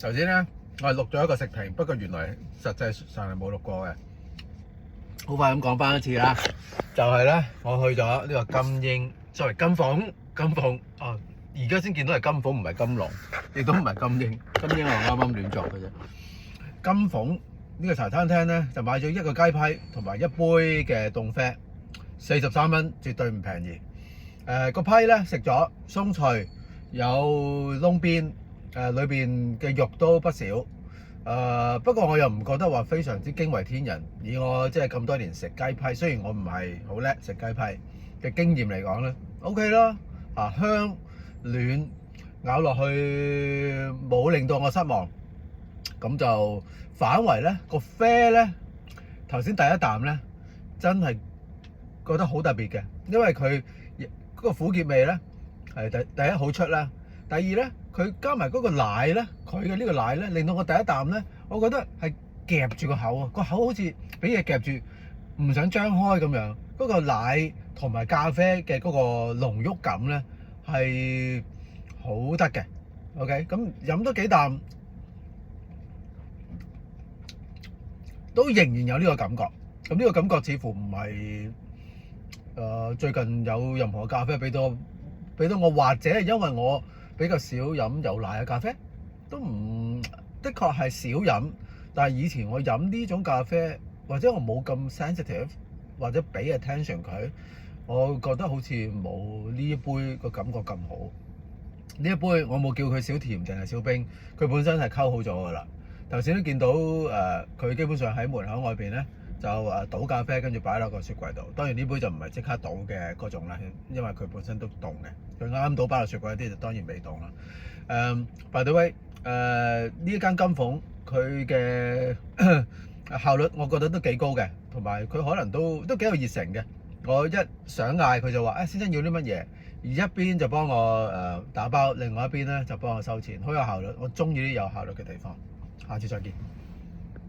頭先咧，我係錄咗一個食評，不過原來實際上係冇錄過嘅。好快咁講翻一次啦，就係咧，我去咗呢個金鷹，sorry金鳳哦，而家先見到係金鳳，唔係金龍，亦都唔係金鷹。金鷹我啱啱亂作嘅啫。金鳳呢個茶餐廳咧，就買咗一個雞批同埋一杯嘅凍啡，43蚊，絕對唔便宜。個批咧食咗鬆脆，有窿邊，裏邊嘅肉都不少。不過我又唔覺得話非常之驚為天人。以我即係咁多年食雞批，雖然我唔係好叻食雞批嘅經驗嚟講咧 ，OK 啦，香暖，咬落去冇令到我失望。咁就反為咧個啡咧，頭先第一啖咧真係覺得好特別嘅，因為佢嗰個苦澀味咧係第一好出啦。第二咧，佢加埋嗰個奶咧，佢嘅呢個奶咧，令到我第一啖咧，我覺得係夾住個口啊，個口好似俾嘢夾住，唔想張開咁樣。嗰個奶同埋咖啡嘅嗰個濃郁感咧係好得嘅。OK，咁飲多幾啖都仍然有呢個感覺。咁呢個感覺似乎唔係最近有任何咖啡俾到我，或者係因為我比較少飲有奶嘅咖啡，都唔的確係少飲。但係以前我飲呢種咖啡，或者我冇咁 sensitive，或者俾 attention 佢，我覺得好似冇呢一杯個感覺咁好。呢一杯我冇叫佢少甜定係少冰，佢本身係溝好咗㗎啦。頭先都見到佢基本上喺門口外邊咧就倒咖啡，跟住擺落個雪櫃度。當然呢杯就唔係即刻倒嘅嗰種啦，因為佢本身都凍嘅。佢啱啱倒擺落雪櫃啲就當然未凍啦。by the way，呢一間金鳳佢嘅效率我覺得都幾高嘅，同埋佢可能都幾有熱誠嘅。我一想嗌佢就話先生要啲乜嘢，而一邊就幫我打包，另外一邊咧就幫我收錢，好有效率。我中意啲有效率嘅地方。下次再見。